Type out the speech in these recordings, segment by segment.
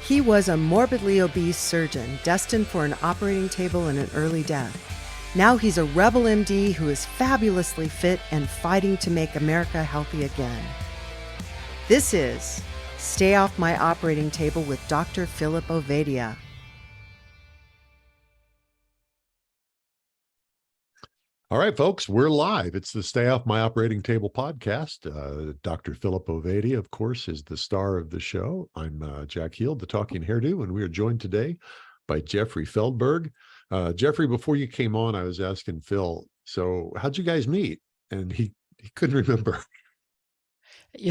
He was a morbidly obese surgeon destined for an operating table and an early death. Now he's a rebel MD who is fabulously fit and fighting to make America healthy again. This is Stay Off My Operating Table with Dr. Philip Ovadia. All right, folks, we're live. It's the Stay Off My Operating Table podcast. Dr. Philip Ovadia, of course, is the star of the show. I'm Jack Heald, the talking hairdo, and we are joined today by Jeffrey Feldberg. Jeffrey, before you came on, I was asking Phil, so how'd you guys meet? And he couldn't remember.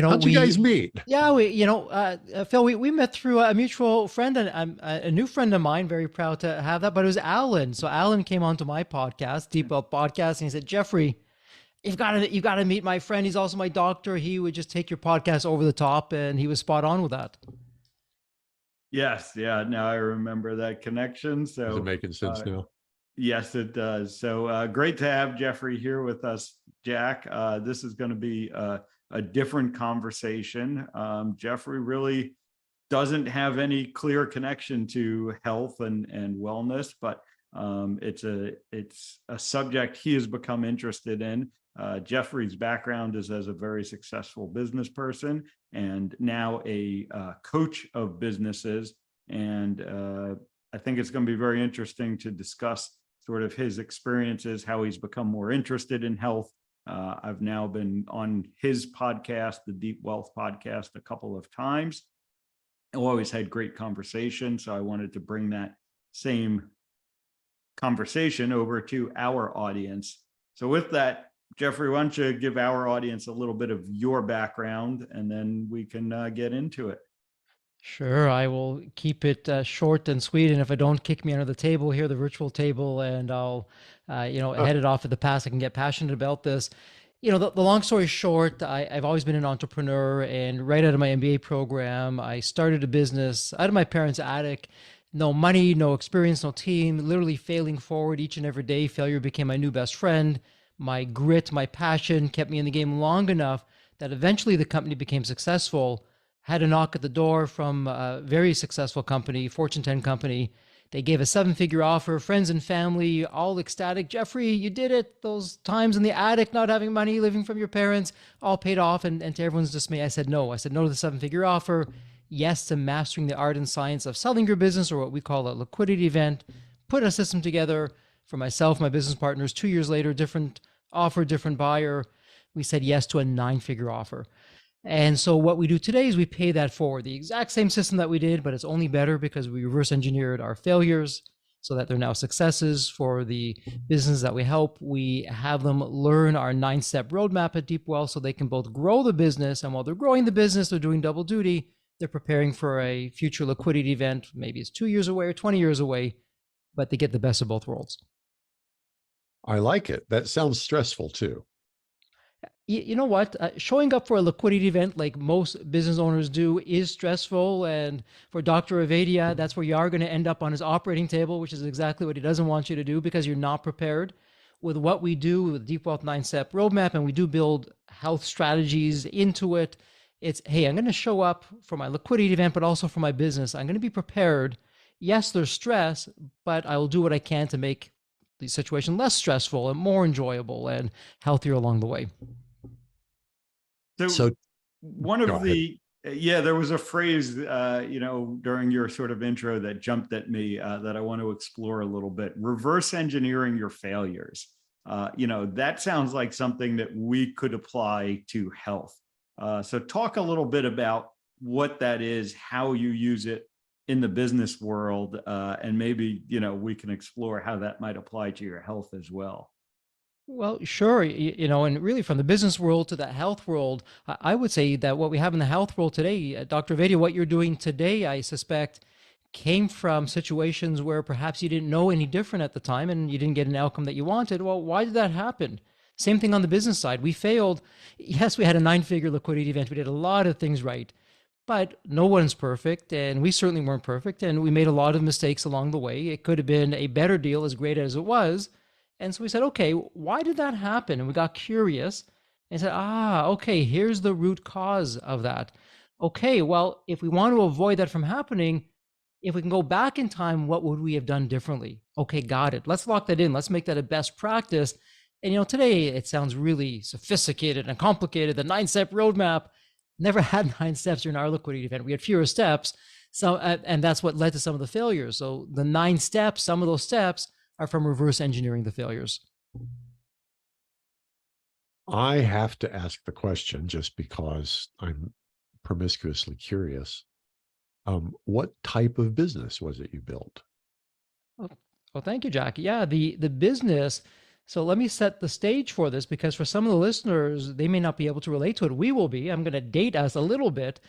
How'd you guys meet? Yeah, Phil, we met through a mutual friend, and a new friend of mine. Very proud to have that. But it was Alan. So Alan came onto my podcast, Deep Wealth Podcast, and he said, "Jeffrey, you've got to meet my friend. He's also my doctor. He would just take your podcast over the top," and he was spot on with that. Yes, yeah. Now I remember that connection. So is it making sense now? Yes, it does. So great to have Jeffrey here with us, Jack. This is going to be a different conversation. Jeffrey really doesn't have any clear connection to health and wellness, but it's a subject he has become interested in. Jeffrey's background is as a very successful business person and now a coach of businesses. And I think it's going to be very interesting to discuss sort of his experiences, how he's become more interested in health. I've now been on his podcast, the Deep Wealth Podcast, a couple of times. I've always had great conversation. So I wanted to bring that same conversation over to our audience. So with that, Jeffrey, why don't you give our audience a little bit of your background, and then we can get into it. Sure, I will keep it short and sweet. And if I don't, kick me under the table here, the virtual table, and I'll, head it off at the pass. I can get passionate about this. The long story short, I've always been an entrepreneur, and right out of my MBA program, I started a business out of my parents' attic. No money, no experience, no team, literally failing forward each and every day. Failure became my new best friend. My grit, my passion kept me in the game long enough that eventually the company became successful. Had a knock at the door from a very successful company, Fortune 10 company. They gave a 7-figure offer, friends and family, all ecstatic. "Jeffrey, you did it. Those times in the attic, not having money, living from your parents, all paid off." And to everyone's dismay, I said no. I said no to the 7-figure offer. Yes to mastering the art and science of selling your business, or what we call a liquidity event. Put a system together for myself, my business partners. 2 years later, different offer, different buyer. We said yes to a 9-figure offer. And so what we do today is we pay that forward. The exact same system that we did, but it's only better because we reverse engineered our failures so that they're now successes for the business that we help. We have them learn our 9-step roadmap at Deep Wealth so they can both grow the business, and while they're growing the business, they're doing double duty. They're preparing for a future liquidity event. Maybe it's 2 years away or 20 years away, but they get the best of both worlds. I like it. That sounds stressful too. You know what? Showing up for a liquidity event like most business owners do is stressful. And for Dr. Ovadia, that's where you are going to end up on his operating table, which is exactly what he doesn't want you to do because you're not prepared. With what we do with Deep Wealth 9-step roadmap, and we do build health strategies into it, it's, hey, I'm going to show up for my liquidity event, but also for my business. I'm going to be prepared. Yes, there's stress, but I will do what I can to make the situation less stressful and more enjoyable and healthier along the way. So one of there was a phrase, during your sort of intro that jumped at me that I want to explore a little bit. Reverse engineering your failures. That sounds like something that we could apply to health. So talk a little bit about what that is, how you use it in the business world, and maybe, we can explore how that might apply to your health as well. Well, sure. And really from the business world to the health world, I would say that what we have in the health world today, Dr. Ovadia, what you're doing today, I suspect, came from situations where perhaps you didn't know any different at the time and you didn't get an outcome that you wanted. Well, why did that happen? Same thing on the business side. We failed. Yes, we had a 9-figure liquidity event. We did a lot of things right, but no one's perfect. And we certainly weren't perfect. And we made a lot of mistakes along the way. It could have been a better deal, as great as it was. And so we said, okay, why did that happen? And we got curious and said, okay, here's the root cause of that. Okay, well, if we want to avoid that from happening, If we can go back in time, what would we have done differently? Okay, got it. Let's lock that in. Let's make that a best practice. And today it sounds really sophisticated and complicated. The 9-step roadmap never had 9 steps during our liquidity event. We had fewer steps. So, and that's what led to some of the failures. So the 9 steps, some of those steps are from reverse engineering the failures. I have to ask the question just because I'm promiscuously curious. What type of business was it you built? Well, thank you, Jackie. Yeah, the business. So let me set the stage for this, because for some of the listeners, they may not be able to relate to it. We will be. I'm going to date us a little bit.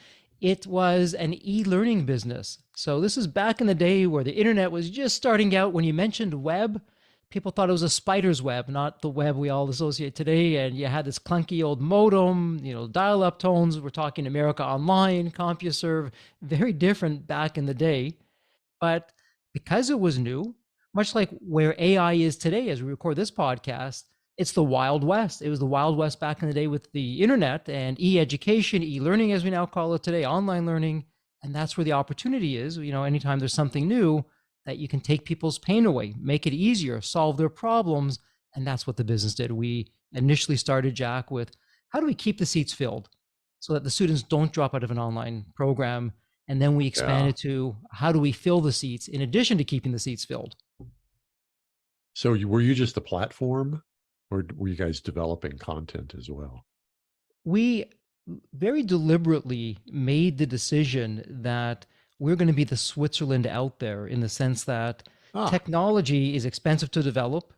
It was an e-learning business. So this is back in the day where the internet was just starting out. When you mentioned web, people thought it was a spider's web, not the web we all associate today. And you had this clunky old modem, dial-up tones. We're talking America Online, CompuServe, very different back in the day. But because it was new, much like where AI is today as we record this podcast, it's the Wild West. It was the Wild West back in the day with the internet and e-education, e-learning, as we now call it today, online learning. And that's where the opportunity is. Anytime there's something new, that you can take people's pain away, make it easier, solve their problems. And that's what the business did. We initially started, Jack, with how do we keep the seats filled so that the students don't drop out of an online program? And then we expanded to how do we fill the seats in addition to keeping the seats filled? So were you just the platform, or were you guys developing content as well? We very deliberately made the decision that we're going to be the Switzerland out there, in the sense that technology is expensive to develop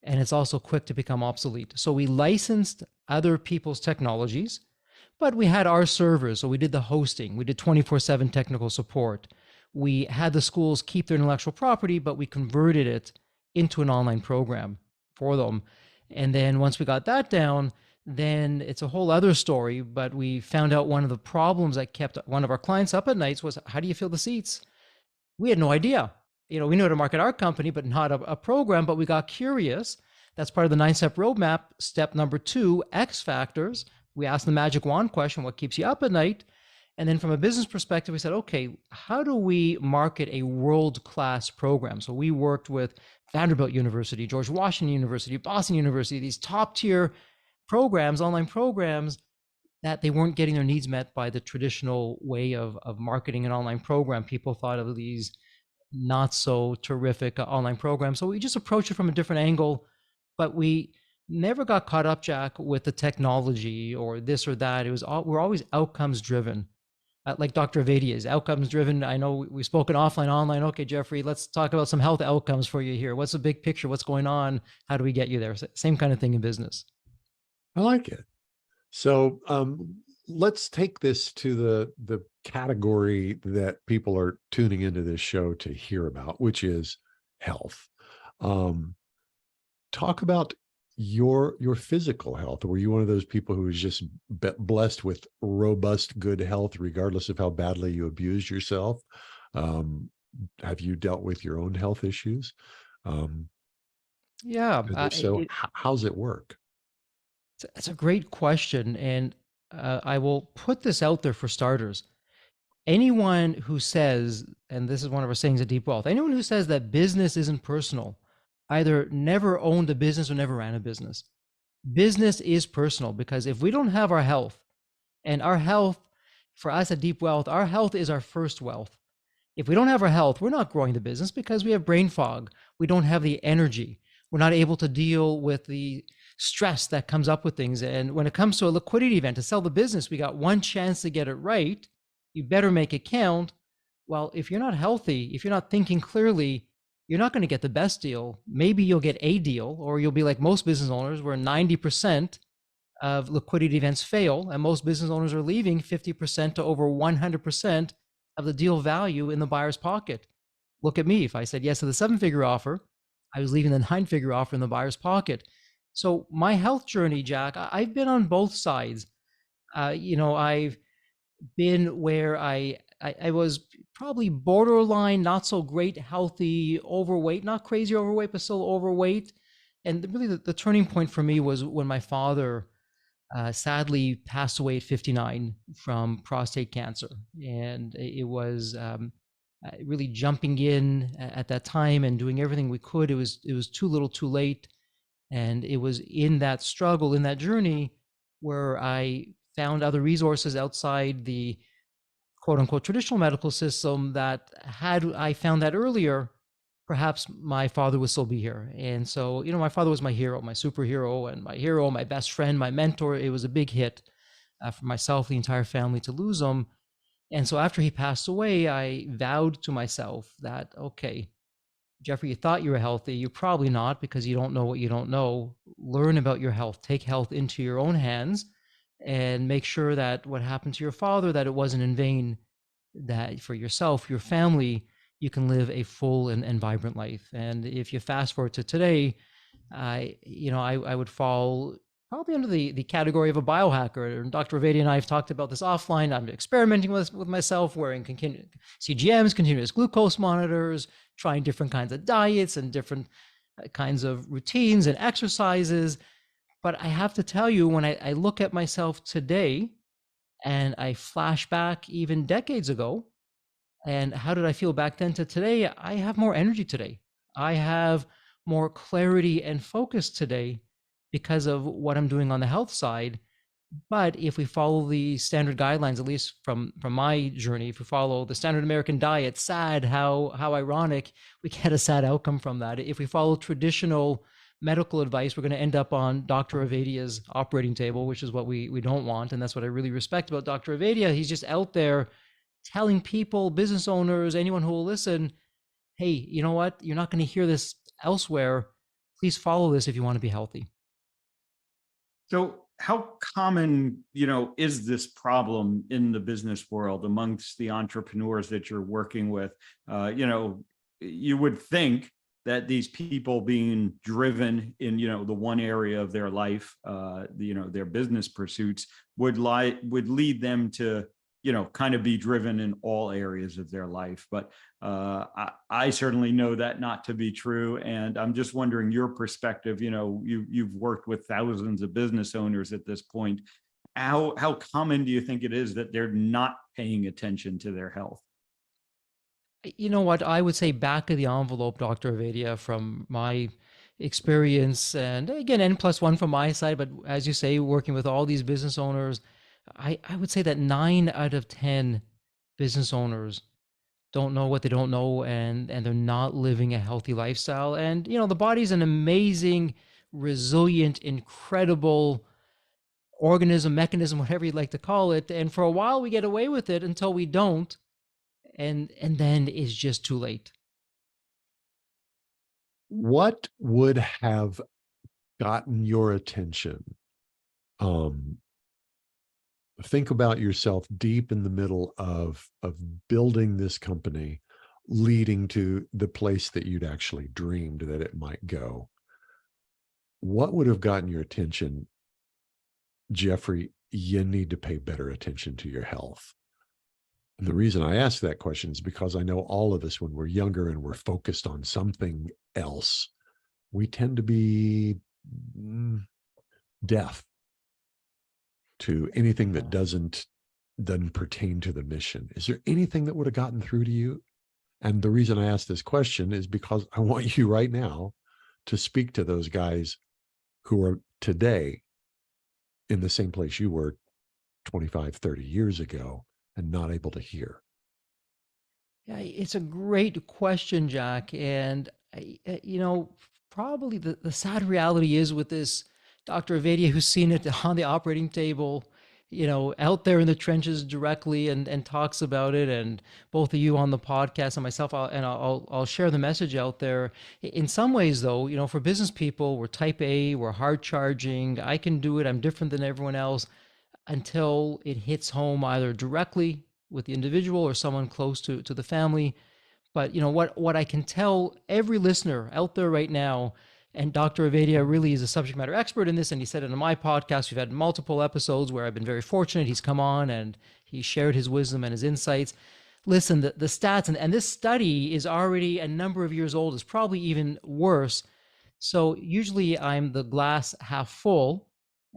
and it's also quick to become obsolete. So we licensed other people's technologies, but we had our servers. So we did the hosting, we did 24/7 technical support. We had the schools keep their intellectual property, but we converted it into an online program for them. And then once we got that down, then it's a whole other story. But we found out one of the problems that kept one of our clients up at nights was, how do you fill the seats? We had no idea. We know how to market our company, but not a program. But we got curious. That's part of the 9-step roadmap. Step number 2, X factors. We asked the magic wand question, what keeps you up at night? And then from a business perspective, we said, okay, how do we market a world-class program? So we worked with Vanderbilt University, George Washington University, Boston University, these top-tier programs, online programs, that they weren't getting their needs met by the traditional way of marketing an online program. People thought of these not so terrific online programs. So we just approached it from a different angle, but we never got caught up, Jack, with the technology or this or that. We're always outcomes driven. Like Dr. Avedi is outcomes driven. I know we've spoken offline, online. Okay, Jeffrey, let's talk about some health outcomes for you here. What's the big picture? What's going on? How do we get you there? Same kind of thing in business. I like it. So let's take this to the category that people are tuning into this show to hear about, which is health. Talk about your physical health. Were you one of those people who was just blessed with robust, good health, regardless of how badly you abused yourself? Have you dealt with your own health issues? Yeah. So how's it work? It's a great question. And I will put this out there for starters. Anyone who says, and this is one of our sayings at Deep Wealth, anyone who says that business isn't personal either never owned a business or never ran a business. Business is personal, because if we don't have our health, and our health for us at Deep Wealth, our health is our first wealth. If we don't have our health, we're not growing the business because we have brain fog. We don't have the energy. We're not able to deal with the stress that comes up with things. And when it comes to a liquidity event, to sell the business, we got one chance to get it right. You better make it count. Well, if you're not healthy, if you're not thinking clearly, you're not going to get the best deal. Maybe you'll get a deal, or you'll be like most business owners, where 90% of liquidity events fail, and most business owners are leaving 50% to over 100% of the deal value in the buyer's pocket. Look at me. If I said yes to the 7-figure offer, I was leaving the 9-figure offer in the buyer's pocket. So my health journey, Jack, I've been on both sides. I've been where I was probably borderline, not so great, healthy, overweight, not crazy overweight, but still overweight. And really the turning point for me was when my father sadly passed away at 59 from prostate cancer. And it was really jumping in at that time and doing everything we could. It was too little, too late, and it was in that struggle, in that journey, where I found other resources outside the quote unquote traditional medical system that had I found that earlier, perhaps my father would still be here. And so, my father was my hero, my superhero, and my hero, my best friend, my mentor. It was a big hit for myself, the entire family, to lose him. And so after he passed away, I vowed to myself that, okay, Jeffrey, you thought you were healthy. You're probably not, because you don't know what you don't know. Learn about your health. Take health into your own hands and make sure that what happened to your father, that it wasn't in vain, that for yourself, your family, you can live a full and vibrant life. And if you fast forward to today, I would fall probably under the category of a biohacker. Dr. Avedi and I have talked about this offline. I'm experimenting with myself, wearing CGMs, continuous glucose monitors, trying different kinds of diets and different kinds of routines and exercises. But I have to tell you, when I look at myself today and I flash back even decades ago, and how did I feel back then to today? I have more energy today. I have more clarity and focus today because of what I'm doing on the health side. But if we follow the standard guidelines, at least from my journey, if we follow the standard American diet, sad, how ironic, we get a sad outcome from that. If we follow traditional medical advice, we're going to end up on Dr. Avedia's operating table, which is what we don't want. And that's what I really respect about Dr. Avedia. He's just out there telling people, business owners, anyone who will listen, hey, you know what? You're not going to hear this elsewhere. Please follow this if you want to be healthy. So how common, is this problem in the business world amongst the entrepreneurs that you're working with? You would think that these people being driven in, the one area of their life, their business pursuits would lead them to, kind of be driven in all areas of their life. But I certainly know that not to be true. And I'm just wondering your perspective. You've worked with thousands of business owners at this point. How common do you think it is that they're not paying attention to their health? You know what? I would say back of the envelope, Dr. Avedia, from my experience, and again, N+1 from my side, but as you say, working with all these business owners, I would say that 9 out of 10 business owners don't know what they don't know, and they're not living a healthy lifestyle. And the body's an amazing, resilient, incredible organism, mechanism, whatever you'd like to call it. And for a while we get away with it until we don't, and then it's just too late. What would have gotten your attention? Think about yourself deep in the middle of building this company, leading to the place that you'd actually dreamed that it might go. What would have gotten your attention? Jeffrey, you need to pay better attention to your health. And the reason I ask that question is because I know all of us, when we're younger and we're focused on something else, we tend to be deaf to anything that doesn't pertain to the mission. Is there anything that would have gotten through to you? And the reason I ask this question is because I want you right now to speak to those guys who are today in the same place you were 25, 30 years ago and not able to hear. Yeah, it's a great question, Jack. And, probably the sad reality is with this Dr. Avedia, who's seen it on the operating table, out there in the trenches directly, and talks about it. And both of you on the podcast and myself, I'll share the message out there. In some ways, though, for business people, we're type A, we're hard charging. I can do it. I'm different than everyone else, until it hits home either directly with the individual or someone close to the family. But what I can tell every listener out there right now, and Dr. Avedia really is a subject matter expert in this, and he said it on my podcast. We've had multiple episodes where I've been very fortunate. He's come on and he shared his wisdom and his insights. Listen, the stats, and this study is already a number of years old, is probably even worse. So usually I'm the glass half full.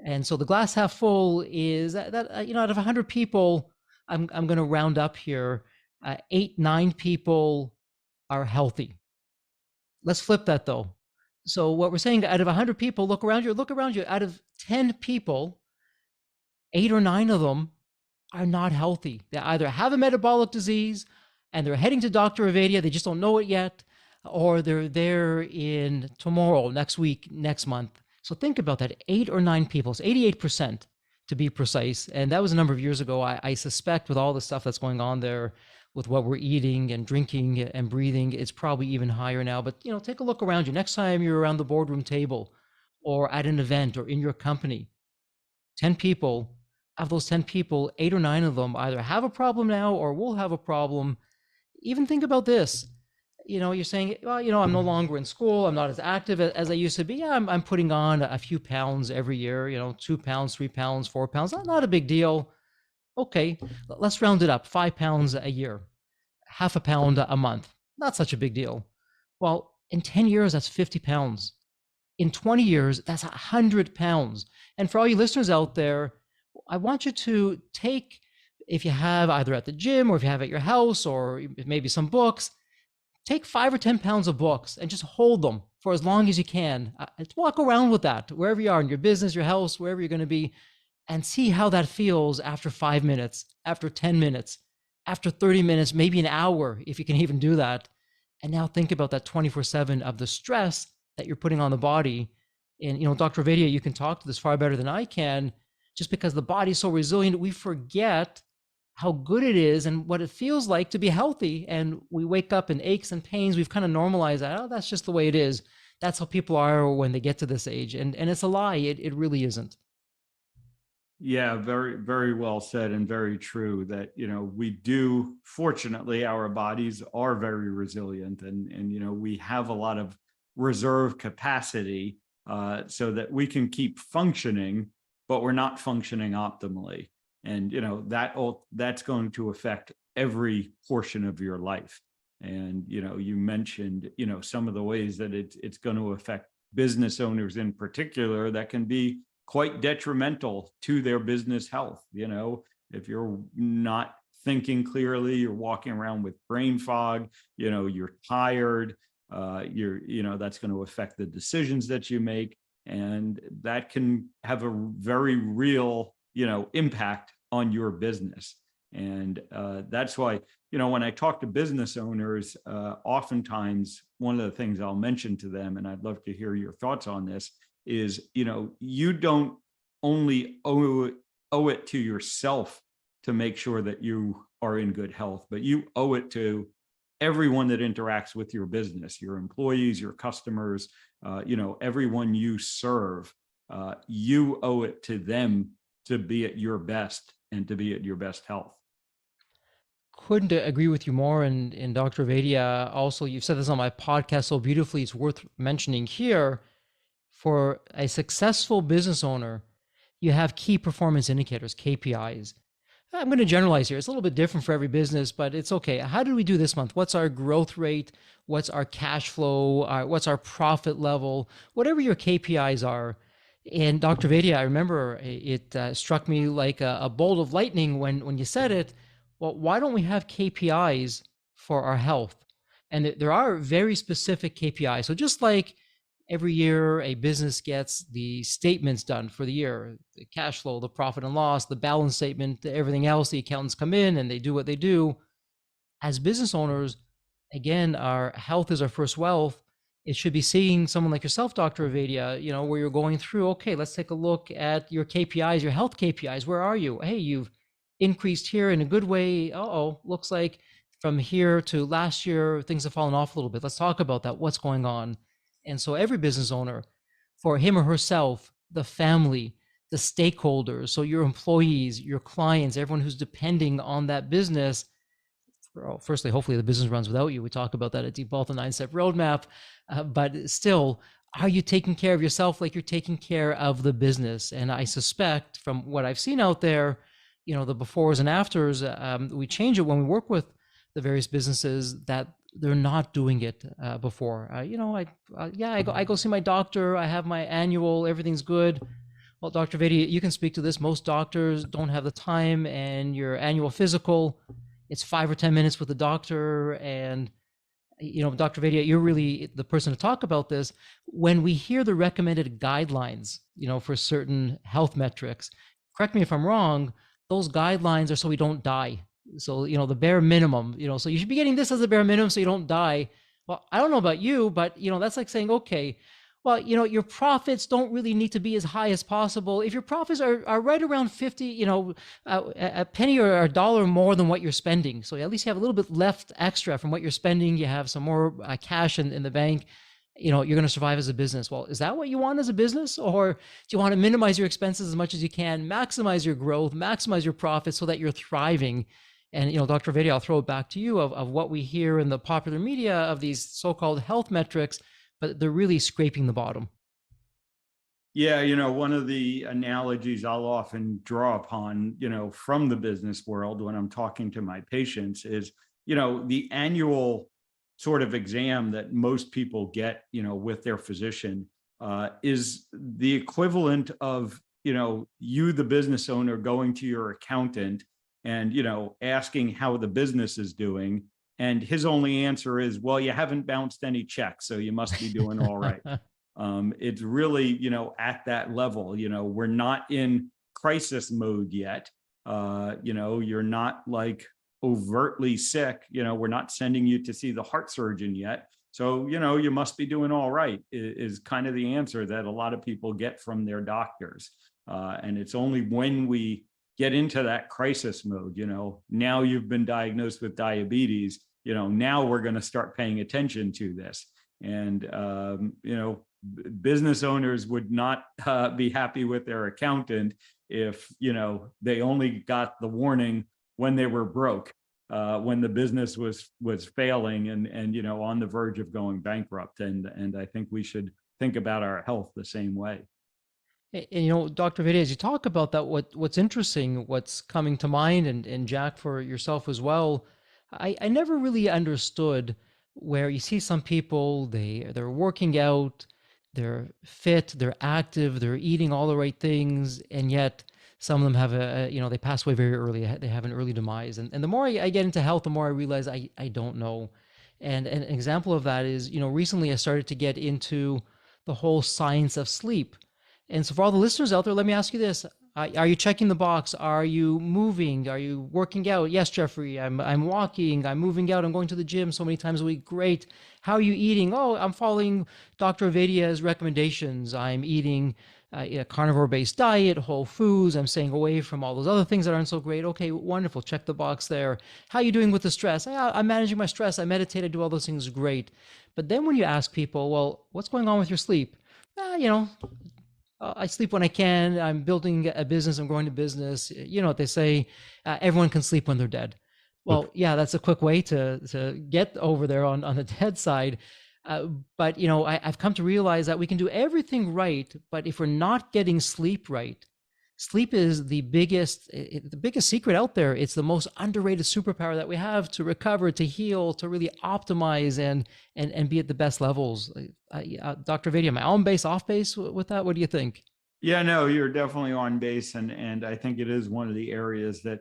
And so the glass half full is that out of 100 people, I'm going to round up here, 8, 9 people are healthy. Let's flip that though. So what we're saying, out of 100 people, look around you, out of 10 people, 8 or 9 of them are not healthy. They either have a metabolic disease and they're heading to Dr. Avadia, they just don't know it yet, or they're there in tomorrow, next week, next month. So think about that, 8 or 9 people, it's 88% to be precise. And that was a number of years ago. I suspect with all the stuff that's going on there, with what we're eating and drinking and breathing, it's probably even higher now. But take a look around you. Next time you're around the boardroom table or at an event or in your company, 10 people, of those 10 people, 8 or 9 of them either have a problem now or will have a problem. Even think about this. You're saying, well, I'm no longer in school. I'm not as active as I used to be. Yeah, I'm putting on a few pounds every year, 2 pounds, 3 pounds, 4 pounds. Not a big deal. Okay, let's round it up, 5 pounds a year, half a pound a month. Not such a big deal. Well, in 10 years, that's 50 pounds. In 20 years, that's 100 pounds. And for all you listeners out there, I want you to take, if you have either at the gym or if you have at your house or maybe some books, take 5 or 10 pounds of books and just hold them for as long as you can. Walk around with that wherever you are, in your business, your house, wherever you're going to be, and see how that feels after 5 minutes, after 10 minutes, after 30 minutes, maybe an hour, if you can even do that. And now think about that 24/7 of the stress that you're putting on the body. And, Dr. Vadia, you can talk to this far better than I can, just because the body's so resilient, we forget how good it is and what it feels like to be healthy. And we wake up in aches and pains. We've kind of normalized that. Oh, that's just the way it is. That's how people are when they get to this age. And it's a lie. It really isn't. Yeah, very, very well said, and very true that, we do, fortunately, our bodies are very resilient, and we have a lot of reserve capacity so that we can keep functioning, but we're not functioning optimally. And, that's going to affect every portion of your life. And, you mentioned, some of the ways that it's going to affect business owners in particular that can be quite detrimental to their business health. If you're not thinking clearly, you're walking around with brain fog, you're tired, that's going to affect the decisions that you make. And that can have a very real, impact on your business. And that's why, when I talk to business owners, oftentimes one of the things I'll mention to them, and I'd love to hear your thoughts on this, is, you don't only owe it to yourself to make sure that you are in good health, but you owe it to everyone that interacts with your business, your employees, your customers, everyone you serve. You owe it to them to be at your best and to be at your best health. Couldn't agree with you more. And Dr. Vadia, also, you've said this on my podcast so beautifully, it's worth mentioning here. For a successful business owner, you have key performance indicators, KPIs. I'm going to generalize here. It's a little bit different for every business, but it's okay. How did we do this month? What's our growth rate? What's our cash flow? What's our profit level? Whatever your KPIs are. And Dr. Vadia, I remember it struck me like a bolt of lightning when you said it. Well, why don't we have KPIs for our health? And there are very specific KPIs. So just like every year, a business gets the statements done for the year, the cash flow, the profit and loss, the balance statement, everything else. The accountants come in and they do what they do. As business owners, again, our health is our first wealth. It should be seeing someone like yourself, Dr. Avadia, where you're going through, okay, let's take a look at your KPIs, your health KPIs. Where are you? Hey, you've increased here in a good way. Looks like from here to last year, things have fallen off a little bit. Let's talk about that. What's going on? And so every business owner, for him or herself, the family, the stakeholders, so your employees, your clients, everyone who's depending on that business. Well, firstly, hopefully the business runs without you. We talk about that at Deep Wealth, the 9-step roadmap. But still, are you taking care of yourself like you're taking care of the business? And I suspect from what I've seen out there, the befores and afters, we change it when we work with the various businesses that they're not doing it before. I go see my doctor. I have my annual, everything's good. Well, Dr. Vadia, you can speak to this. Most doctors don't have the time, and your annual physical, it's 5 or 10 minutes with the doctor. And Dr. Vadia, you're really the person to talk about this. When we hear the recommended guidelines, for certain health metrics, correct me if I'm wrong, those guidelines are so we don't die. So, the bare minimum, so you should be getting this as a bare minimum so you don't die. Well, I don't know about you, but, that's like saying, okay, well, your profits don't really need to be as high as possible. If your profits are right around 50, a penny or a dollar more than what you're spending. So at least you have a little bit left extra from what you're spending. You have some more cash in the bank. You're going to survive as a business. Well, is that what you want as a business? Or do you want to minimize your expenses as much as you can, maximize your growth, maximize your profits so that you're thriving? And, Dr. Vadia, I'll throw it back to you of what we hear in the popular media of these so-called health metrics, but they're really scraping the bottom. Yeah, one of the analogies I'll often draw upon, from the business world when I'm talking to my patients is, the annual sort of exam that most people get, with their physician is the equivalent of, you, the business owner, going to your accountant and, asking how the business is doing. And his only answer is, well, you haven't bounced any checks, so you must be doing all right. It's really, at that level, we're not in crisis mode yet. You're not like overtly sick, we're not sending you to see the heart surgeon yet. So, you must be doing all right is kind of the answer that a lot of people get from their doctors. And it's only when we get into that crisis mode, now you've been diagnosed with diabetes, now we're going to start paying attention to this. And, business owners would not be happy with their accountant if, they only got the warning when they were broke, when the business was failing and, on the verge of going bankrupt. And I think we should think about our health the same way. And, Dr. Vadia, as you talk about that, what's interesting, what's coming to mind, and Jack, for yourself as well, I never really understood where you see some people, they're working out, they're fit, they're active, they're eating all the right things, and yet some of them have they pass away very early. They have an early demise. And the more I get into health, the more I realize I don't know. And an example of that is, recently I started to get into the whole science of sleep. And so for all the listeners out there, let me ask you this. Are you checking the box? Are you moving? Are you working out? Yes, Jeffrey, I'm walking, I'm moving out, I'm going to the gym so many times a week. Great. How are you eating? Oh, I'm following Dr. Vadia's recommendations. I'm eating a carnivore-based diet, whole foods. I'm staying away from all those other things that aren't so great. Okay, wonderful. Check the box there. How are you doing with the stress? I'm managing my stress. I meditate. I do all those things. Great. But then when you ask people, well, what's going on with your sleep? I sleep when I can. I'm building a business. I'm growing a business. You know what they say, everyone can sleep when they're dead. Well, yeah, that's a quick way to get over there on the dead side. But, I've come to realize that we can do everything right, but if we're not getting sleep right, sleep is the biggest secret out there. It's the most underrated superpower that we have to recover, to heal, to really optimize and be at the best levels. Dr. Vadia, am I on base, off base with that? What do you think? Yeah, no, you're definitely on base. And I think it is one of the areas that,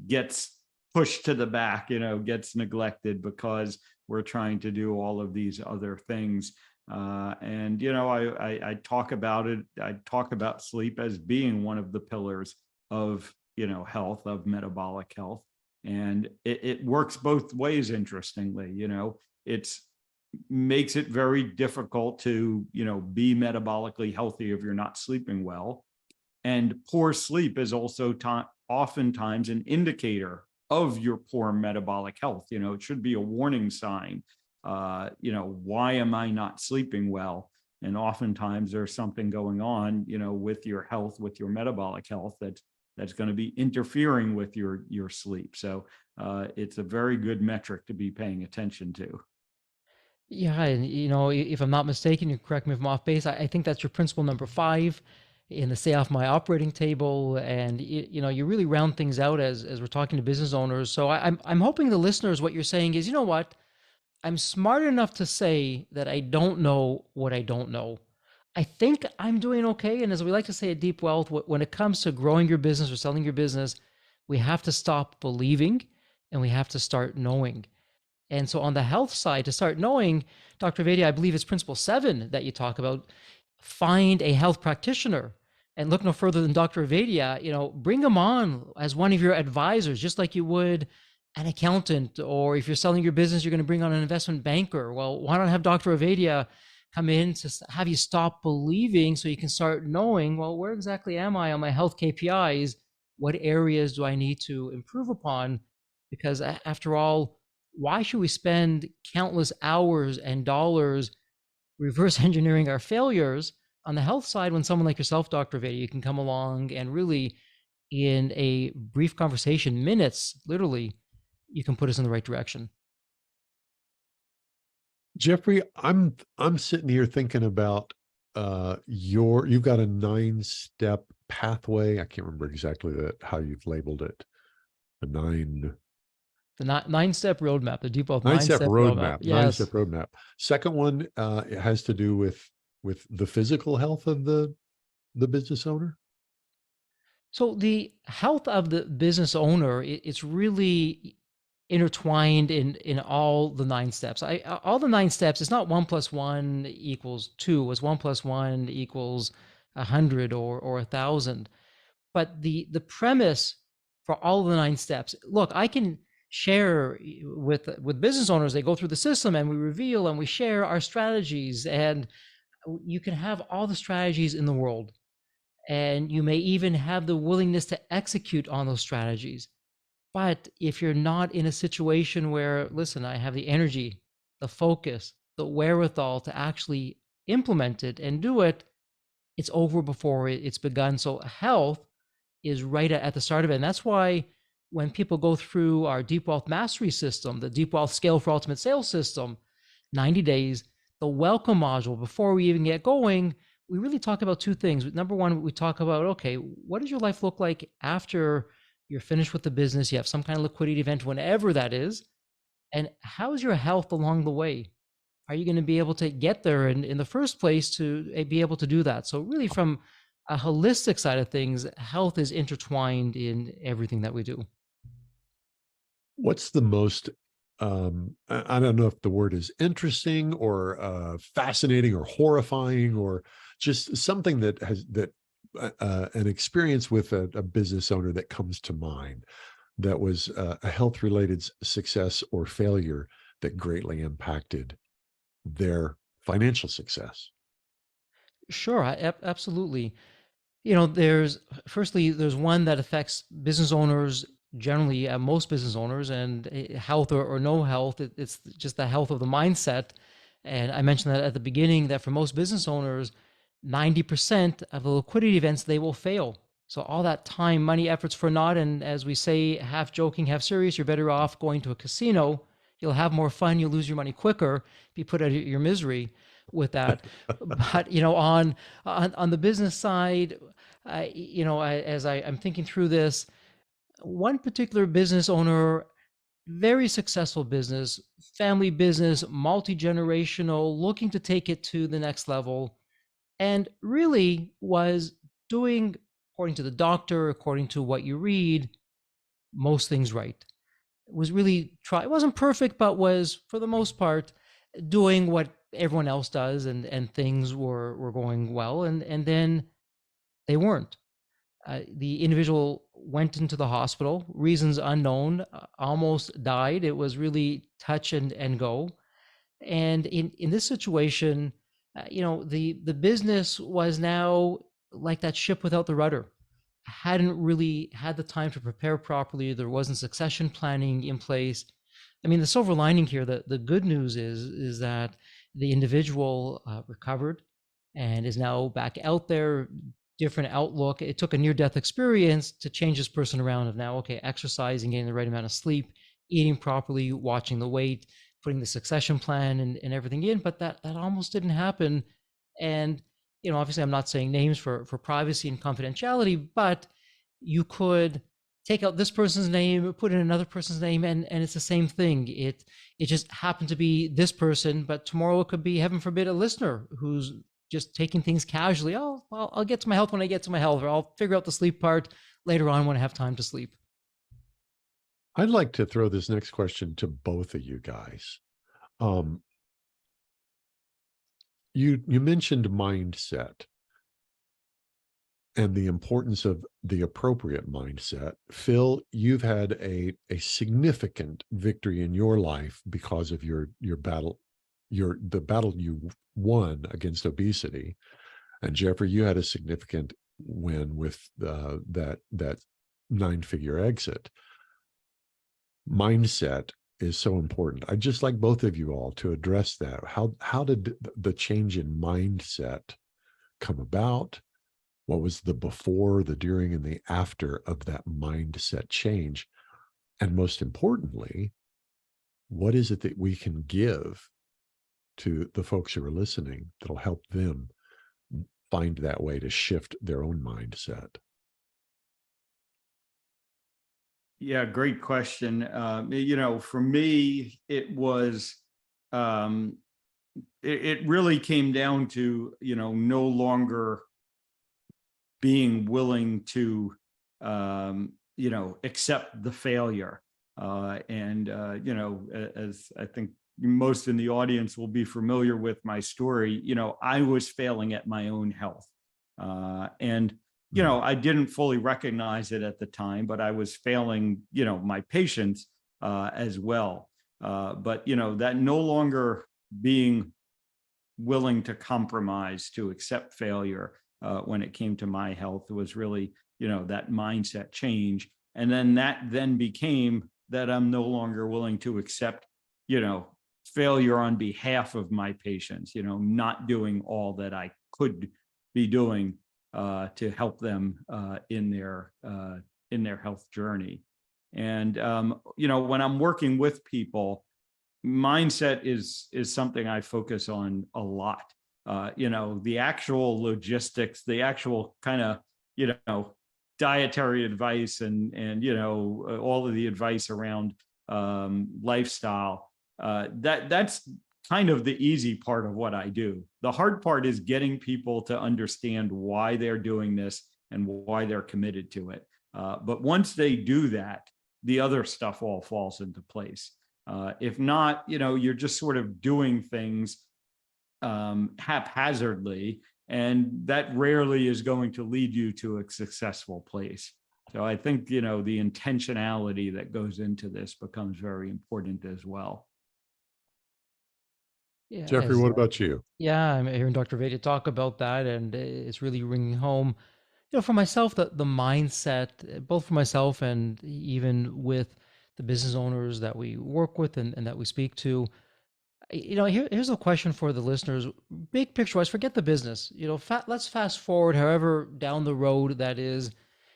gets pushed to the back, gets neglected because we're trying to do all of these other things. I talk about it. I talk about sleep as being one of the pillars of, health, of metabolic health. And it works both ways, interestingly. It makes it very difficult to, be metabolically healthy if you're not sleeping well. And poor sleep is also oftentimes an indicator of your poor metabolic health. It should be a warning sign. Why am I not sleeping well? And oftentimes there's something going on, with your health, with your metabolic health that's going to be interfering with your sleep. So it's a very good metric to be paying attention to. Yeah, and if I'm not mistaken, you correct me if I'm off base. I think that's your principle number 5 in the stay off my operating table. And you really round things out as we're talking to business owners. So I'm hoping the listeners, what you're saying is, what? I'm smart enough to say that I don't know what I don't know. I think I'm doing okay. And as we like to say at Deep Wealth, when it comes to growing your business or selling your business, we have to stop believing and we have to start knowing. And so on the health side, to start knowing, Dr. Vedi, I believe it's principle 7 that you talk about, find a health practitioner and look no further than Dr. Vadia, bring them on as one of your advisors, just like you would an accountant, or if you're selling your business, you're going to bring on an investment banker. Well, why not have Dr. Vadia come in to have you stop believing so you can start knowing, well, where exactly am I on my health KPIs? What areas do I need to improve upon? Because after all, why should we spend countless hours and dollars reverse engineering our failures on the health side when someone like yourself, Dr. Vadia, you can come along and really, in a brief conversation, minutes, literally, you can put us in the right direction. Jeffrey, I'm sitting here thinking about you've got a 9-step pathway. I can't remember exactly how you've labeled it. The 9-step roadmap, the Deep Wealth 9-step roadmap. Yes. 9-step roadmap. Second one, it has to do with the physical health of the business owner. So the health of the business owner, it's really intertwined in all the 9 steps. All the 9 steps, it's not 1 + 1 = 2, it's 1 + 1 = 100 or 1,000. But the premise for all the 9 steps, look, I can share with business owners. They go through the system and we reveal and we share our strategies, and you can have all the strategies in the world, and you may even have the willingness to execute on those strategies. But if you're not in a situation where, listen, I have the energy, the focus, the wherewithal to actually implement it and do it, it's over before it's begun. So health is right at the start of it. And that's why when people go through our Deep Wealth Mastery system, the Deep Wealth Scale for Ultimate Sales system, 90 days, the welcome module, before we even get going, we really talk about 2 things. Number one, we talk about, okay, what does your life look like after you're finished with the business? You have some kind of liquidity event, whenever that is. And how's your health along the way? Are you going to be able to get there in the first place to be able to do that? So really, from a holistic side of things, health is intertwined in everything that we do. What's the most I don't know if the word is interesting or fascinating or horrifying, or just something that has an experience with a business owner that comes to mind that was a health related success or failure that greatly impacted their financial success? Sure, absolutely. There's one that affects business owners generally, most business owners, and health or no health, it's just the health of the mindset. And I mentioned that at the beginning, that for most business owners, 90% of the liquidity events, they will fail. So all that time, money, efforts for naught. And as we say, half joking, half serious, you're better off going to a casino. You'll have more fun. You'll lose your money quicker if you put out your misery with that. But on the business side, as I'm thinking through this, one particular business owner, very successful business, family business, multi-generational, looking to take it to the next level, and really was doing, according to the doctor, according to what you read, most things right. It was really it wasn't perfect, but was, for the most part, doing what everyone else does, and things were going well, and then they weren't. The individual went into the hospital, reasons unknown, almost died. It was really touch and go. And in this situation, the business was now like that ship without the rudder. Hadn't really had the time to prepare properly. There wasn't succession planning in place. I mean, the silver lining here, the good news is that the individual recovered and is now back out there, different outlook. It took a near-death experience to change this person around of now, okay, exercising, getting the right amount of sleep, eating properly, watching the weight, putting the succession plan and everything in, but that almost didn't happen. And, obviously I'm not saying names for privacy and confidentiality, but you could take out this person's name, put in another person's name, and it's the same thing. It just happened to be this person, but tomorrow it could be, heaven forbid, a listener who's just taking things casually. Oh, I'll get to my health when I get to my health, or I'll figure out the sleep part later on when I have time to sleep. I'd like to throw this next question to both of you guys. You mentioned mindset and the importance of the appropriate mindset. Phil, you've had a significant victory in your life because of your battle, the battle you won against obesity. And Jeffrey, you had a significant win with that 9-figure exit. Mindset is so important. I'd just like both of you all to address that. How did the change in mindset come about? What was the before, the during, and the after of that mindset change? And most importantly, what is it that we can give to the folks who are listening that'll help them find that way to shift their own mindset? Yeah, great question. For me, it was, it really came down to, no longer being willing to, accept the failure. As I think most in the audience will be familiar with my story, I was failing at my own health. I didn't fully recognize it at the time, but I was failing, my patients as well. But that no longer being willing to compromise, to accept failure when it came to my health was really, that mindset change. And then that became that I'm no longer willing to accept, failure on behalf of my patients, not doing all that I could be doing to help them in their health journey. And when I'm working with people, mindset is something I focus on a lot. The actual logistics, the actual kind of dietary advice and all of the advice around lifestyle, that's kind of the easy part of what I do. The hard part is getting people to understand why they're doing this and why they're committed to it. But once they do that, the other stuff all falls into place. If not, you're just sort of doing things haphazardly, and that rarely is going to lead you to a successful place. So I think, the intentionality that goes into this becomes very important as well. Yeah, Jeffrey, what about you? Yeah, I'm hearing Dr. Veda talk about that, and it's really ringing home. For myself, the mindset, both for myself and even with the business owners that we work with and that we speak to, here's a question for the listeners. Big picture wise, forget the business. Let's fast forward, however down the road that is.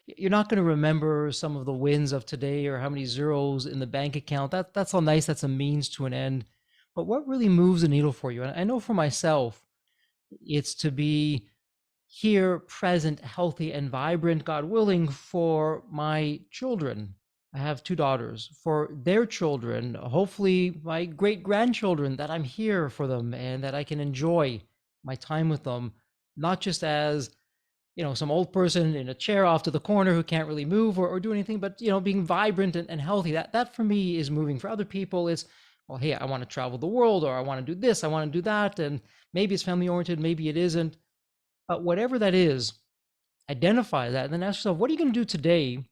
You're not going to remember some of the wins of today or how many zeros in the bank account. That's all nice. That's a means to an end. But what really moves the needle for you? And I know for myself, it's to be here, present, healthy, and vibrant, God willing, for my children. I have 2 daughters, for their children, hopefully my great-grandchildren, that I'm here for them and that I can enjoy my time with them, not just as, some old person in a chair off to the corner who can't really move or do anything, but, being vibrant and healthy. That for me is moving. For other people, it's, well, hey, I want to travel the world, or I want to do this, I want to do that. And maybe it's family oriented, maybe it isn't. But whatever that is, identify that and then ask yourself, what are you going to do today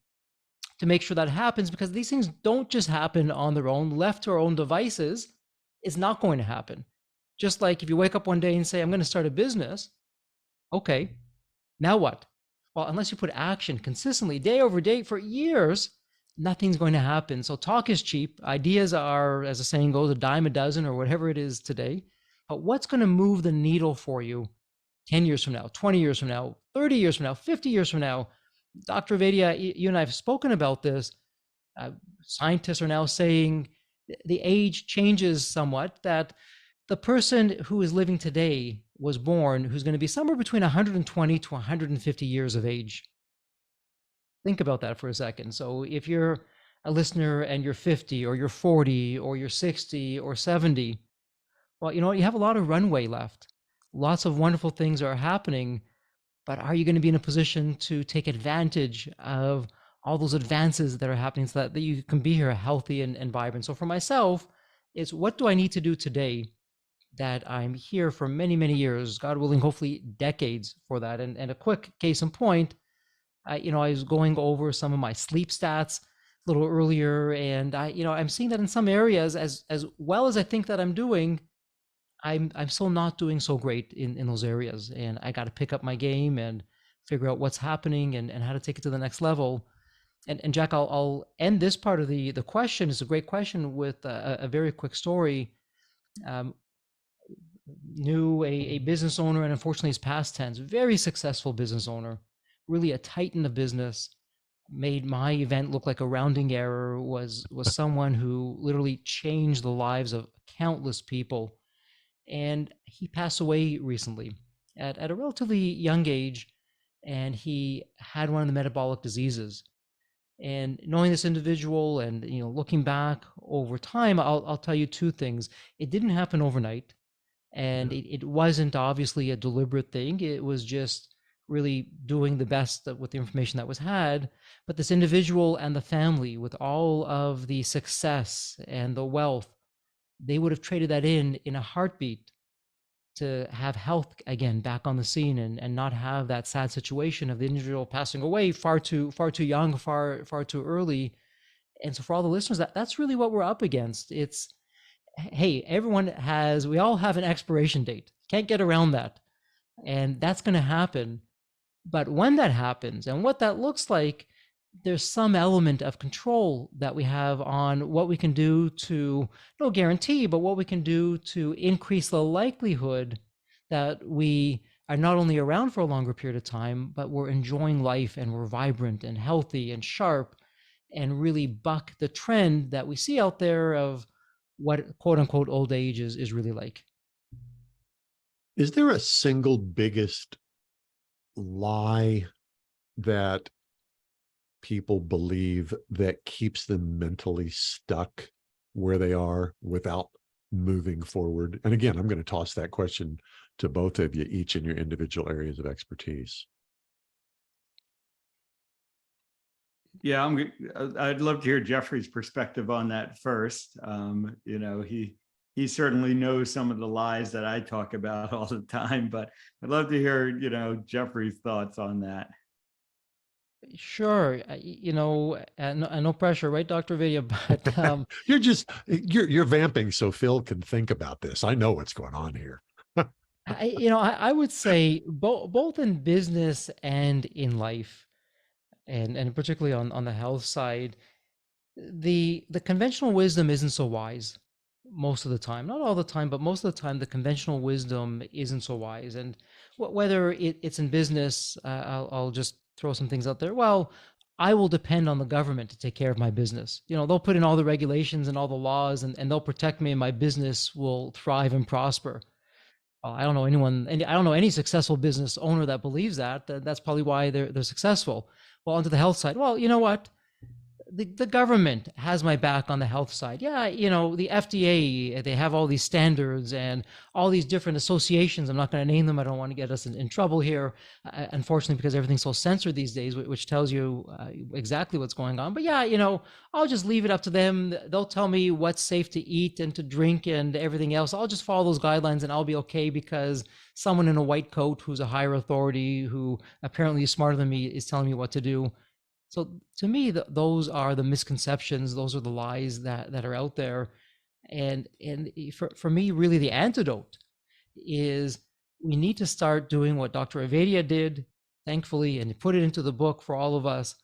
to make sure that happens? Because these things don't just happen on their own. Left to our own devices, it's not going to happen. Just like if you wake up one day and say, I'm going to start a business. Okay, now what? Well, unless you put action consistently, day over day for years, nothing's going to happen. So talk is cheap. Ideas are, as the saying goes, a dime a dozen or whatever it is today. But what's going to move the needle for you 10 years from now, 20 years from now, 30 years from now, 50 years from now? Dr. Vaidya, you and I have spoken about this. Scientists are now saying the age changes somewhat, that the person who is living today was born who's going to be somewhere between 120 to 150 years of age. Think about that for a second. So if you're a listener and you're 50 or you're 40 or you're 60 or 70, well, you have a lot of runway left. Lots of wonderful things are happening, but are you going to be in a position to take advantage of all those advances that are happening so that you can be here healthy and vibrant. So for myself, it's what do I need to do today that I'm here for many, many years, God willing, hopefully decades for that. And a quick case in point, I was going over some of my sleep stats a little earlier, and I'm seeing that in some areas, as well as I think that I'm doing, I'm still not doing so great in those areas, and I got to pick up my game and figure out what's happening and how to take it to the next level. And Jack, I'll end this part of the question. It's a great question with a very quick story. Um, Knew a business owner, and unfortunately his past tense, very successful business owner, really a titan of business, made my event look like a rounding error, was someone who literally changed the lives of countless people. And he passed away recently at a relatively young age, and he had one of the metabolic diseases. And knowing this individual and looking back over time, I'll tell you two things. It didn't happen overnight, and it wasn't obviously a deliberate thing. It was just really doing the best with the information that was had. But this individual and the family, with all of the success and the wealth, they would have traded that in a heartbeat to have health again back on the scene, and not have that sad situation of the individual passing away far too young, far too early. And so for all the listeners, that's really what we're up against. It's, hey, we all have an expiration date. Can't get around that. And that's going to happen. But when that happens and what that looks like, there's some element of control that we have on what we can do to, no guarantee, but what we can do to increase the likelihood that we are not only around for a longer period of time, but we're enjoying life and we're vibrant and healthy and sharp, and really buck the trend that we see out there of what quote unquote old age is really like. Is there a single biggest lie that people believe that keeps them mentally stuck where they are without moving forward? And again, I'm going to toss that question to both of you, each in your individual areas of expertise. Yeah, I'd love to hear Jeffrey's perspective on that first. He certainly knows some of the lies that I talk about all the time, but I'd love to hear, Jeffrey's thoughts on that. Sure. No pressure, right, Dr. Vidya? But you're vamping so Phil can think about this. I know what's going on here. I would say both in business and in life, and particularly on the health side, the conventional wisdom isn't so wise most of the time. Not all the time, but most of the time, the conventional wisdom isn't so wise. And whether it's in business, I'll just throw some things out there. Well, I will depend on the government to take care of my business. They'll put in all the regulations and all the laws, and they'll protect me, and my business will thrive and prosper. I don't know anyone, and I don't know any successful business owner that believes that. That's probably why they're successful. Well, onto the health side. Well, you know what? The government has my back on the health side. Yeah, the FDA, they have all these standards and all these different associations. I'm not going to name them. I don't want to get us in trouble here, unfortunately, because everything's so censored these days, which tells you exactly what's going on. But yeah, I'll just leave it up to them. They'll tell me what's safe to eat and to drink and everything else. I'll just follow those guidelines and I'll be okay, because someone in a white coat who's a higher authority, who apparently is smarter than me, is telling me what to do. So to me, those are the misconceptions. Those are the lies that are out there. And for me, really, the antidote is we need to start doing what Dr. Avadia did, thankfully, and put it into the book for all of us,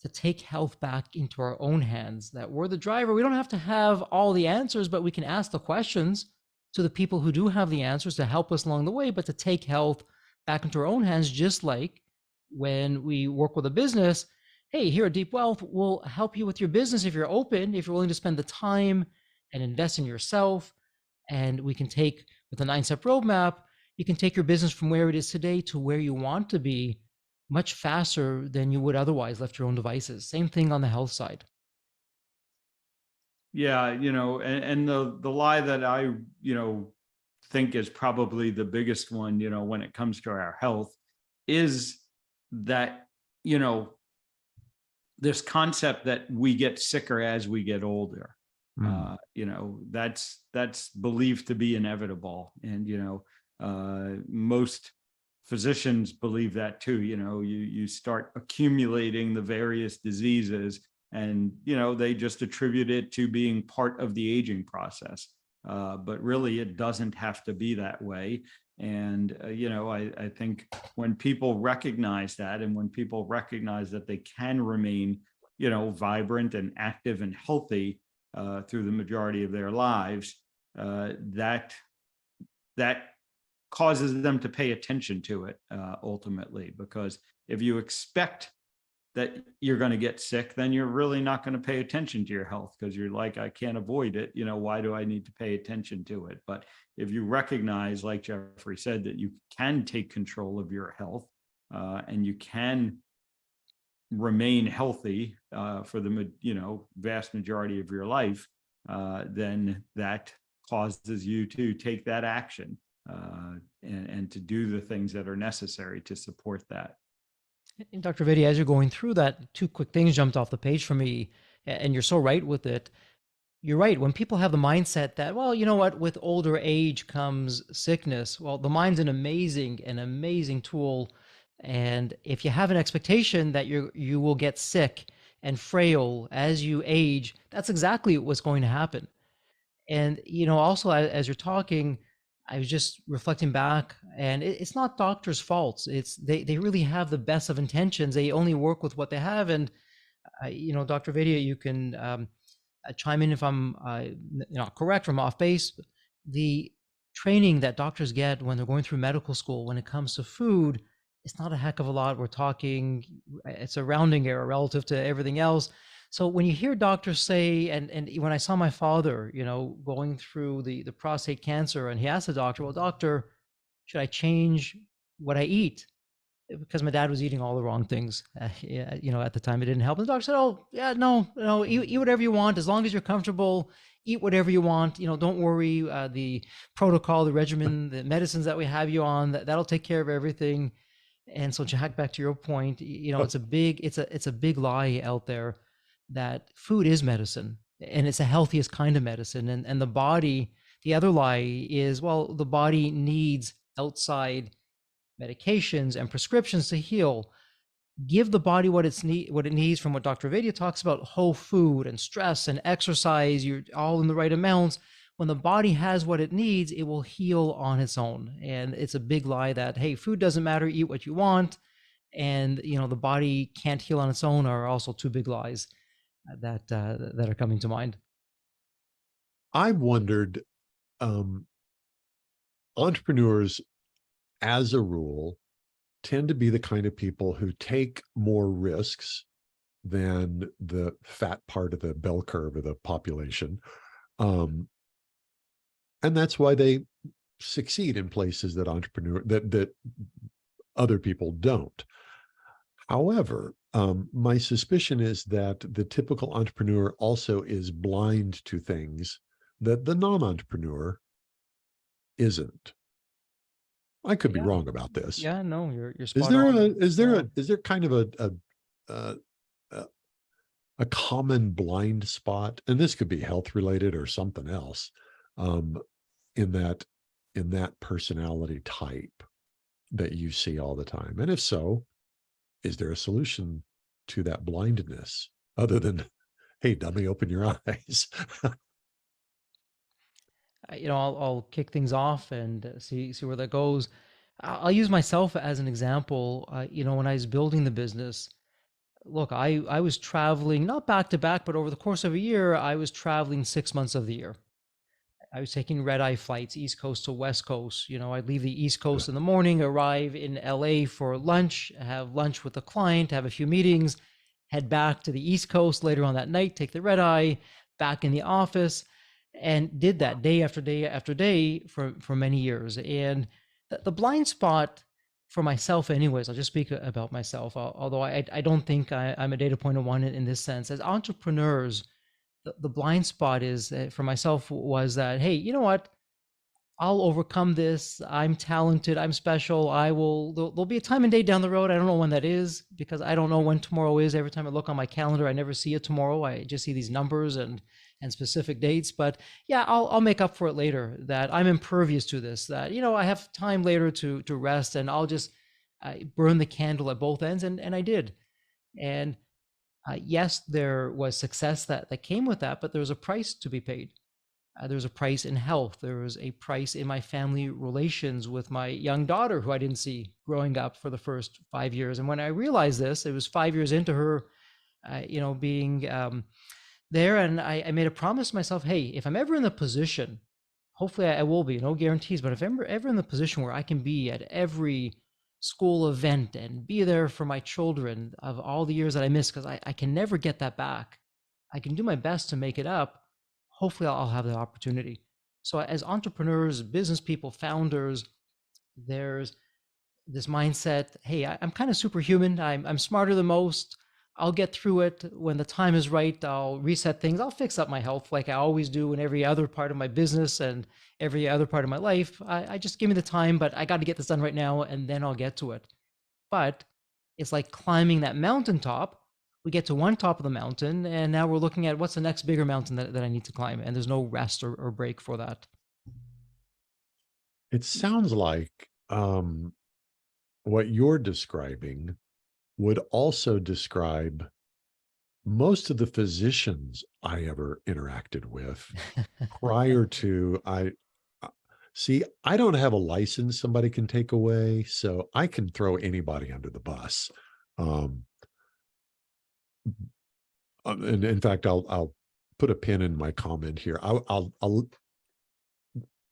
to take health back into our own hands, that we're the driver. We don't have to have all the answers, but we can ask the questions to the people who do have the answers to help us along the way, but to take health back into our own hands, just like when we work with a business. Hey, here at Deep Wealth, we'll help you with your business if you're open, if you're willing to spend the time and invest in yourself. And we can take, with a 9-step roadmap, you can take your business from where it is today to where you want to be much faster than you would otherwise left your own devices. Same thing on the health side. Yeah, and the lie that I, think is probably the biggest one, when it comes to our health, is that, this concept that we get sicker as we get older. That's believed to be inevitable. And, most physicians believe that too. You start accumulating the various diseases and, they just attribute it to being part of the aging process. But really, it doesn't have to be that way. And, I think when people recognize that, and when people recognize that they can remain, vibrant and active and healthy through the majority of their lives, that causes them to pay attention to it ultimately. Because if you expect that you're going to get sick, then you're really not going to pay attention to your health, because you're like, I can't avoid it. Why do I need to pay attention to it? But if you recognize, like Jeffrey said, that you can take control of your health and you can remain healthy for the vast majority of your life, then that causes you to take that action and to do the things that are necessary to support that. And Dr. Vitti, as you're going through that, two quick things jumped off the page for me, and you're so right with it. You're right. When people have the mindset that, well, you know what, with older age comes sickness. Well, the mind's an amazing tool. And if you have an expectation that you will get sick and frail as you age, that's exactly what's going to happen. And, also as you're talking, I was just reflecting back, and it's not doctors' faults. It's they really have the best of intentions. They only work with what they have. And, Dr. Vitti, you can chime in if I'm not correct or I'm off base. The training that doctors get when they're going through medical school when it comes to food, it's not a heck of a lot. We're talking, it's a rounding error relative to everything else. So when you hear doctors say, and when I saw my father, going through the prostate cancer, and he asked the doctor, well, doctor, should I change what I eat? Because my dad was eating all the wrong things. At the time it didn't help. And the doctor said, oh yeah, no, eat whatever you want. As long as you're comfortable, eat whatever you want. Don't worry. The protocol, the regimen, the medicines that we have you on, that'll take care of everything. And so, Jack, back to your point, it's a big lie out there that food is medicine, and it's the healthiest kind of medicine. And the body, the other lie is, well, the body needs outside medications and prescriptions to heal. Give the body what it needs, from what Dr. Vaidya talks about, whole food and stress and exercise, you're all in the right amounts. When the body has what it needs, it will heal on its own. And it's a big lie that, hey, food doesn't matter, eat what you want. And, the body can't heal on its own are also two big lies that are coming to mind. I've wondered, entrepreneurs, as a rule, tend to be the kind of people who take more risks than the fat part of the bell curve of the population. And that's why they succeed in places that that other people don't. However, my suspicion is that the typical entrepreneur also is blind to things that the non-entrepreneur isn't. I could be wrong about this. Yeah, no, you're spot on. Is there kind of a common blind spot, and this could be health related or something else, in that personality type that you see all the time? And if so, is there a solution to that blindness other than, hey, dummy, open your eyes? I'll kick things off and see where that goes. I'll use myself as an example. When I was building the business, look, I was traveling, not back to back, but over the course of a year, I was traveling 6 months of the year. I was taking red-eye flights, East Coast to West Coast. I'd leave the East Coast in the morning, arrive in LA for lunch, have lunch with a client, have a few meetings, head back to the East Coast later on that night, take the red-eye, back in the office, and did that day after day after day for many years. And the blind spot for myself anyways, I'll just speak about myself, although I don't think I'm a data point of one in this sense. As entrepreneurs, the blind spot is, for myself, was that, hey, you know what? I'll overcome this. I'm talented. I'm special. There'll be a time and date down the road. I don't know when that is because I don't know when tomorrow is. Every time I look on my calendar, I never see it tomorrow. I just see these numbers and specific dates. But yeah, I'll make up for it later. That I'm impervious to this. That I have time later to rest, and I'll just burn the candle at both ends, and I did. And yes, there was success that came with that, but there was a price to be paid. There was a price in health. There was a price in my family relations with my young daughter, who I didn't see growing up for the first 5 years. And when I realized this, it was 5 years into her, being there. And I made a promise to myself, hey, if I'm ever in the position, hopefully I will be, no guarantees, but if I'm ever in the position where I can be at every school event and be there for my children of all the years that I missed, because I can never get that back. I can do my best to make it up. Hopefully I'll have the opportunity. So as entrepreneurs, business people, founders, there's this mindset, hey, I'm kind of superhuman. I'm smarter than most. I'll get through it. When the time is right, I'll reset things. I'll fix up my health like I always do in every other part of my business and every other part of my life. I just give me the time, but I got to get this done right now, and then I'll get to it. But it's like climbing that mountaintop. We get to one top of the mountain, and now we're looking at what's the next bigger mountain that I need to climb. And there's no rest or break for that. It sounds like what you're describing would also describe most of the physicians I ever interacted with prior to I don't have a license somebody can take away, so I can throw anybody under the bus. And in fact, I'll put a pin in my comment here.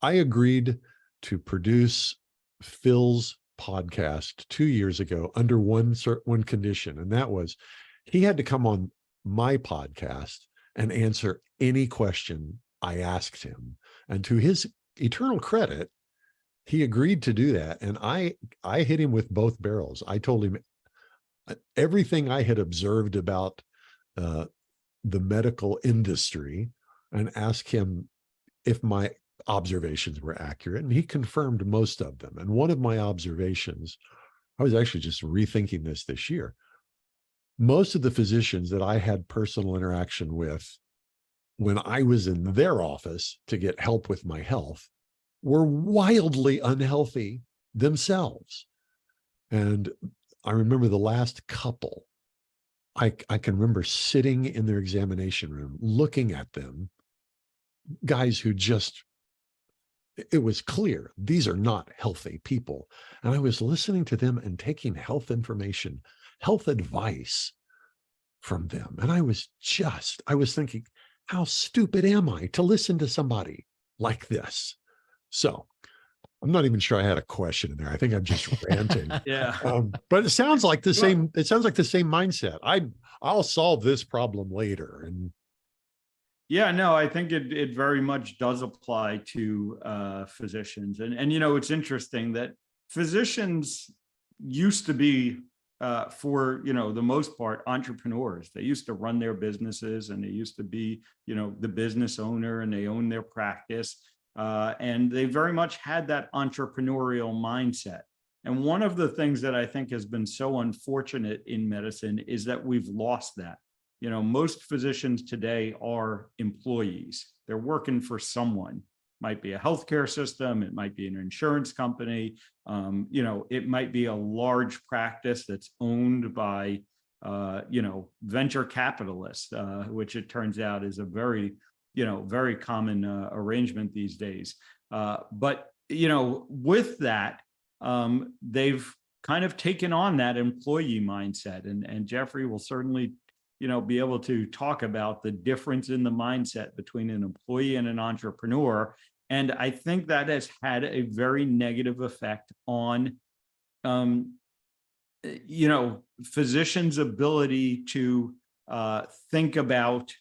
I agreed to produce Phil's podcast 2 years ago under one condition, and that was he had to come on my podcast and answer any question I asked him. And to his eternal credit, he agreed to do that. And I hit him with both barrels. I told him everything I had observed about the medical industry and asked him if my observations were accurate. And he confirmed most of them. And one of my observations, I was actually just rethinking this year. Most of the physicians that I had personal interaction with when I was in their office to get help with my health were wildly unhealthy themselves. And I remember the last couple, I can remember sitting in their examination room, looking at them, guys who just, it was clear, these are not healthy people. And I was listening to them and taking health information, health advice from them. And I was thinking, how stupid am I to listen to somebody like this? So I'm not even sure I had a question in there. I think I'm just ranting. Yeah. But it sounds like the same. It sounds like the same mindset. I'll solve this problem later. And yeah, no, I think it very much does apply to physicians. And it's interesting that physicians used to be, for the most part, entrepreneurs. They used to run their businesses, and they used to be the business owner, and they own their practice. And they very much had that entrepreneurial mindset. And one of the things that I think has been so unfortunate in medicine is that we've lost that. Most physicians today are employees. They're working for someone. Might be a healthcare system. It might be an insurance company. It might be a large practice that's owned by, venture capitalists, which it turns out is a very common arrangement these days. But with that, they've kind of taken on that employee mindset, and Jeffrey will certainly be able to talk about the difference in the mindset between an employee and an entrepreneur. And I think that has had a very negative effect on physicians' ability to think about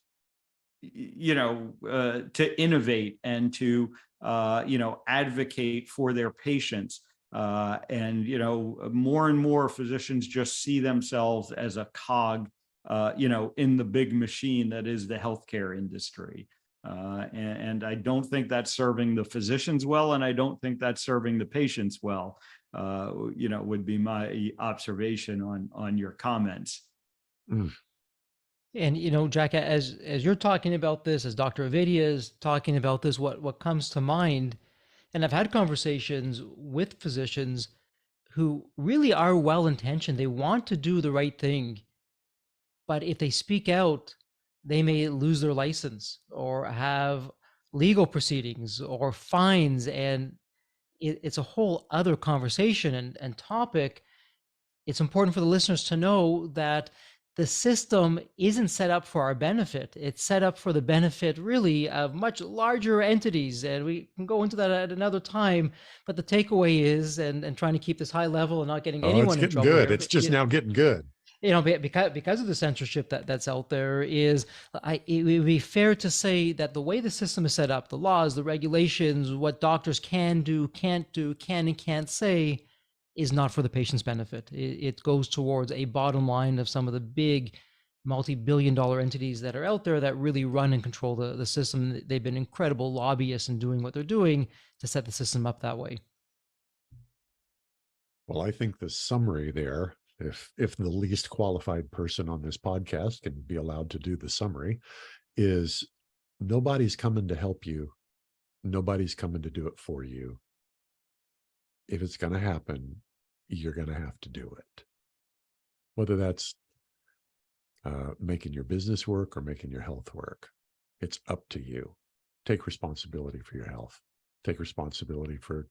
to innovate and to advocate for their patients. And more and more physicians just see themselves as a cog in the big machine that is the healthcare industry. And I don't think that's serving the physicians well, and I don't think that's serving the patients well, would be my observation on your comments. Mm. And Jack, as you're talking about this, as Dr. Avadia is talking about this, what comes to mind, and I've had conversations with physicians who really are well-intentioned. They want to do the right thing, but if they speak out, they may lose their license or have legal proceedings or fines, and it's a whole other conversation and topic. It's important for the listeners to know that the system isn't set up for our benefit. It's set up for the benefit, really, of much larger entities. And we can go into that at another time. But the takeaway is, and trying to keep this high level and not getting Oh, it's anyone in getting trouble good. here. It's just now getting good. Because of the censorship that's out there, it would be fair to say that the way the system is set up, the laws, the regulations, what doctors can do, can't do, can and can't say, is not for the patient's benefit. It goes towards a bottom line of some of the big multi-billion-dollar entities that are out there that really run and control the system. They've been incredible lobbyists in doing what they're doing to set the system up that way. Well, I think the summary there, if the least qualified person on this podcast can be allowed to do the summary, is nobody's coming to help you. Nobody's coming to do it for you. If it's going to happen, you're going to have to do it. Whether that's making your business work or making your health work, it's up to you. Take responsibility for your health. Take responsibility for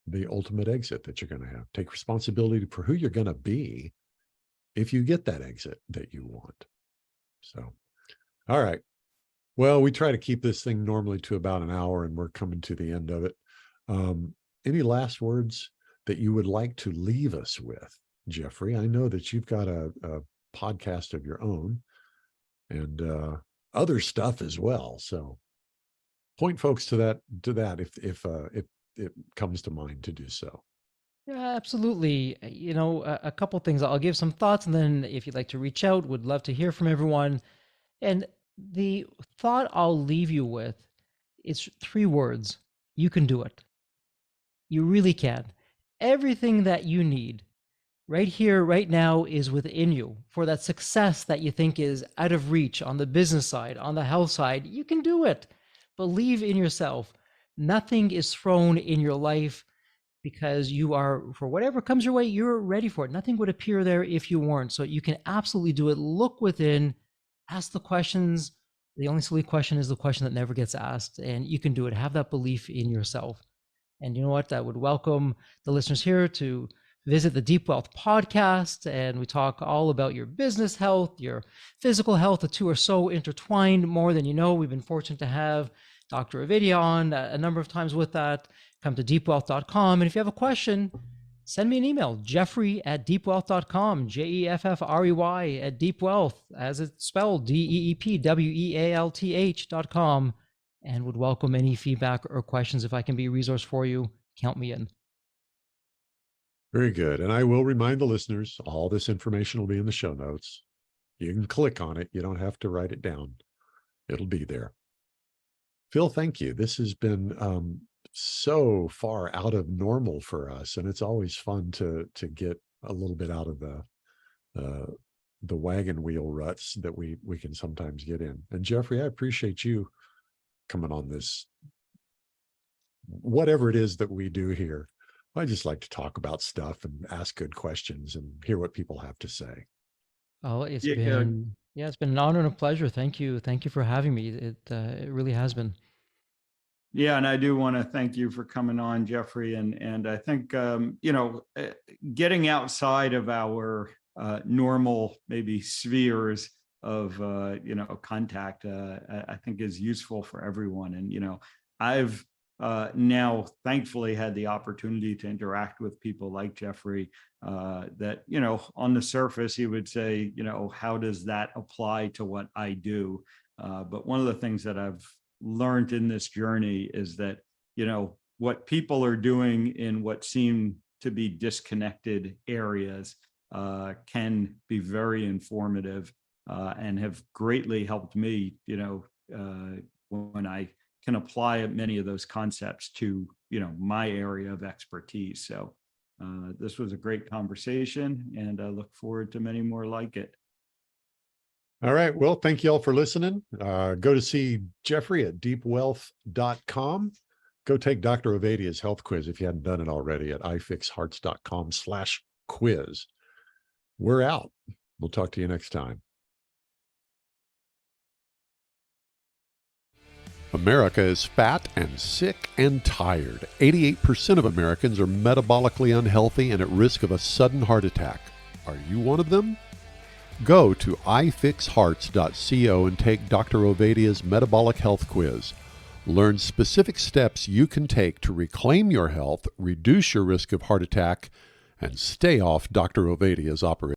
the ultimate exit that you're going to have. Take responsibility for who you're going to be if you get that exit that you want. So, all right. Well, we try to keep this thing normally to about an hour, and we're coming to the end of it. Any last words that you would like to leave us with, Jeffrey? I know that you've got a podcast of your own and other stuff as well. So point folks to that if it comes to mind to do so. Yeah, absolutely. A couple things. I'll give some thoughts, and then if you'd like to reach out, would love to hear from everyone. And the thought I'll leave you with is 3 words. You can do it. You really can. Everything that you need right here, right now, is within you for that success that you think is out of reach on the business side, on the health side. You can do it. Believe in yourself. Nothing is thrown in your life because you are, for whatever comes your way, you're ready for it. Nothing would appear there if you weren't. So you can absolutely do it. Look within, ask the questions. The only silly question is the question that never gets asked, and you can do it. Have that belief in yourself. And you know what? I would welcome the listeners here to visit the Deep Wealth podcast, and we talk all about your business health, your physical health. The two are so intertwined more than you know. We've been fortunate to have Dr. Avadia on a number of times with that. Come to deepwealth.com. And if you have a question, send me an email, Jeffrey@deepwealth.com, Jeffrey @deepwealth, as it's spelled, DEEPWEALTH.com, and would welcome any feedback or questions. If I can be a resource for you, count me in. Very good. And I will remind the listeners, all this information will be in the show notes. You can click on it. You don't have to write it down. It'll be there. Phil, thank you. This has been so far out of normal for us, and it's always fun to get a little bit out of the wagon wheel ruts that we can sometimes get in. And Jeffrey, I appreciate you coming on this, whatever it is that we do here. I just like to talk about stuff and ask good questions and hear what people have to say. Oh, it's been an honor and a pleasure. Thank you for having me. It really has been. Yeah, and I do want to thank you for coming on, Jeffrey. And I think getting outside of our normal maybe spheres of contact, I think is useful for everyone. And I've now thankfully had the opportunity to interact with people like Jeffrey that on the surface you would say how does that apply to what I do, but one of the things that I've learned in this journey is that what people are doing in what seem to be disconnected areas can be very informative and have greatly helped me when I can apply many of those concepts to, my area of expertise. So this was a great conversation, and I look forward to many more like it. All right. Well, thank you all for listening. Go to see Jeffrey at deepwealth.com. Go take Dr. Ovadia's health quiz if you hadn't done it already at ifixhearts.com/quiz. We're out. We'll talk to you next time. America is fat and sick and tired. 88% of Americans are metabolically unhealthy and at risk of a sudden heart attack. Are you one of them? Go to ifixhearts.co and take Dr. Ovadia's metabolic health quiz. Learn specific steps you can take to reclaim your health, reduce your risk of heart attack, and stay off Dr. Ovadia's operation.